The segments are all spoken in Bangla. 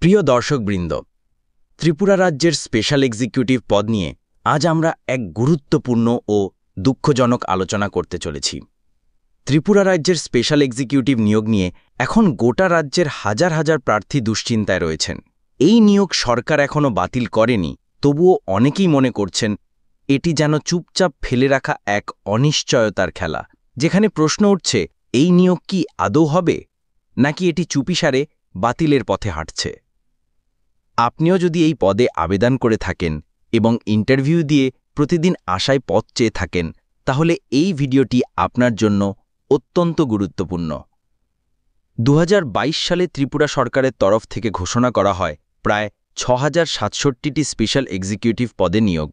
প্রিয় দর্শকবৃন্দ, ত্রিপুরা রাজ্যের স্পেশাল এক্সিকিউটিভ পদ নিয়ে আজ আমরা এক গুরুত্বপূর্ণ ও দুঃখজনক আলোচনা করতে চলেছি। ত্রিপুরা রাজ্যের স্পেশাল এক্সিকিউটিভ নিয়োগ নিয়ে এখন গোটা রাজ্যের হাজার হাজার প্রার্থী দুশ্চিন্তায় রয়েছেন। এই নিয়োগ সরকার এখনও বাতিল করেনি, তবুও অনেকেই মনে করছেন এটি যেন চুপচাপ ফেলে রাখা এক অনিশ্চয়তার খেলা, যেখানে প্রশ্ন উঠছে এই নিয়োগ কি আদৌ হবে, নাকি এটি চুপিসারে বাতিলের পথে হাঁটছে। আপনিও যদি এই পদে আবেদন করে থাকেন এবং ইন্টারভিউ দিয়ে প্রতিদিন আশায় পথ চেয়ে থাকেন, তাহলে এই ভিডিওটি আপনার জন্য অত্যন্ত গুরুত্বপূর্ণ। 2022 সালে ত্রিপুরা সরকারের তরফ থেকে ঘোষণা করা হয় প্রায় 6067টি স্পেশাল এক্সিকিউটিভ পদে নিয়োগ।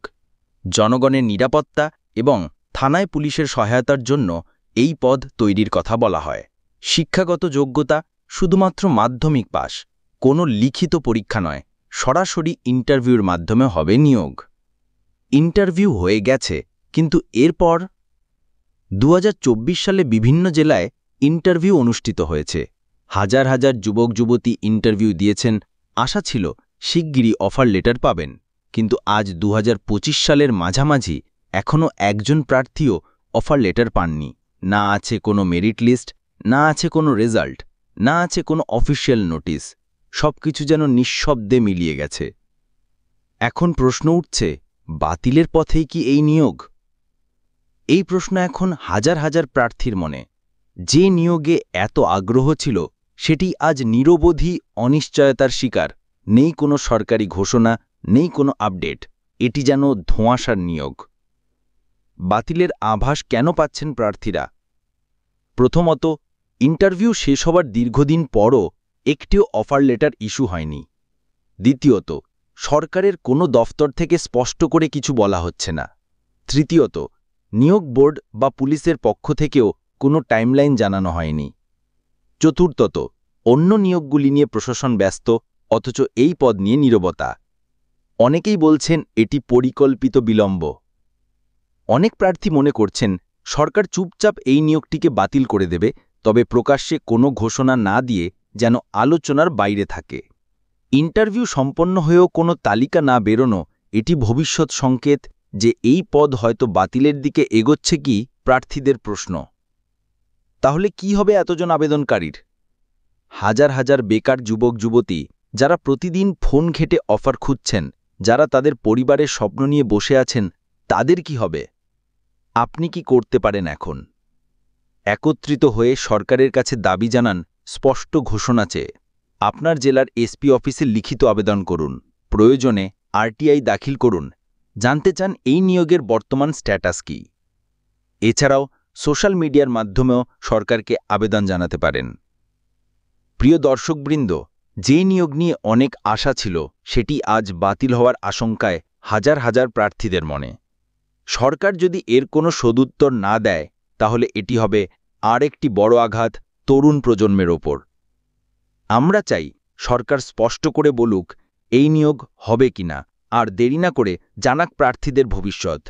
জনগণের নিরাপত্তা এবং থানায় পুলিশের সহায়তার জন্য এই পদ তৈরির কথা বলা হয়। শিক্ষাগত যোগ্যতা শুধুমাত্র মাধ্যমিক পাস, কোনো লিখিত পরীক্ষা নয়, সরাসরি ইন্টারভিউর মাধ্যমে হবে নিয়োগ। ইন্টারভিউ হয়ে গেছে, কিন্তু এরপর 2024 সালে বিভিন্ন জেলায় ইন্টারভিউ অনুষ্ঠিত হয়েছে। হাজার হাজার যুবক যুবতী ইন্টারভিউ দিয়েছেন, আশা ছিল শিগগিরই অফার লেটার পাবেন। কিন্তু আজ 2025 সালের মাঝামাঝি এখনও একজন প্রার্থীও অফার লেটার পাননি। না আছে কোনো মেরিট লিস্ট, না আছে কোনো রেজাল্ট, না আছে কোনো অফিসিয়াল নোটিশ। সবকিছু যেন নিঃশব্দে মিলিয়ে গেছে। এখন প্রশ্ন উঠছে, বাতিলের পথেই কি এই নিয়োগ? এই প্রশ্ন এখন হাজার হাজার প্রার্থীর মনে। যে নিয়োগে এত আগ্রহ ছিল, সেটি আজ নিরবধি অনিশ্চয়তার শিকার। নেই কোনো সরকারি ঘোষণা, নেই কোনো আপডেট। এটি যেন ধোঁয়াশার নিয়োগ। বাতিলের আভাস কেন পাচ্ছেন প্রার্থীরা? প্রথমত, ইন্টারভিউ শেষ হবার দীর্ঘদিন পরও একটিও অফার লেটার ইস্যু হয়নি। দ্বিতীয়ত, সরকারের কোনো দফতর থেকে স্পষ্ট করে কিছু বলা হচ্ছে না। তৃতীয়ত, নিয়োগ বোর্ড বা পুলিশের পক্ষ থেকেও কোনো টাইমলাইন জানানো হয়নি। চতুর্থত, অন্য নিয়োগগুলি নিয়ে প্রশাসন ব্যস্ত, অথচ এই পদ নিয়ে নীরবতা। অনেকেই বলছেন এটি পরিকল্পিত বিলম্ব। অনেক প্রার্থী মনে করছেন সরকার চুপচাপ এই নিয়োগটিকে বাতিল করে দেবে, তবে প্রকাশ্যে কোনো ঘোষণা না দিয়ে যেন আলোচনার বাইরে থাকে। ইন্টারভিউ সম্পন্ন হয়েও কোনো তালিকা না বেরোনো, এটি ভবিষ্যৎ সংকেত যে এই পদ হয়তো বাতিলের দিকে এগোচ্ছে কি প্রার্থীদের প্রশ্ন। তাহলে কি হবে এতজন আবেদনকারীর? হাজার হাজার বেকার যুবক যুবতী যারা প্রতিদিন ফোন ঘেঁটে অফার খুঁজছেন, যারা তাদের পরিবারের স্বপ্ন নিয়ে বসে আছেন, তাদের কি হবে? আপনি কি করতে পারেন এখন? একত্রিত হয়ে সরকারের কাছে দাবি জানান, স্পষ্ট ঘোষণা চেয়ে। আপনার জেলার এসপি অফিসে লিখিত আবেদন করুন, প্রয়োজনে আরটিআই দাখিল করুন। জানতে চান এই নিয়োগের বর্তমান স্ট্যাটাস কি? এছাড়াও সোশ্যাল মিডিয়ার মাধ্যমেও সরকারকে আবেদন জানাতে পারেন। প্রিয় দর্শকবৃন্দ, যে নিয়োগ নিয়ে অনেক আশা ছিল, সেটি আজ বাতিল হওয়ার আশঙ্কায় হাজার হাজার প্রার্থীদের মনে। সরকার যদি এর কোনো সদুত্তর না দেয়, তাহলে এটি হবে আর একটি বড় আঘাত তরুণ প্রজন্মের ওপর। আমরা চাই সরকার স্পষ্ট করে বলুক এই নিয়োগ হবে কিনা, আর দেরি না করে জানাক প্রার্থীদের ভবিষ্যৎ।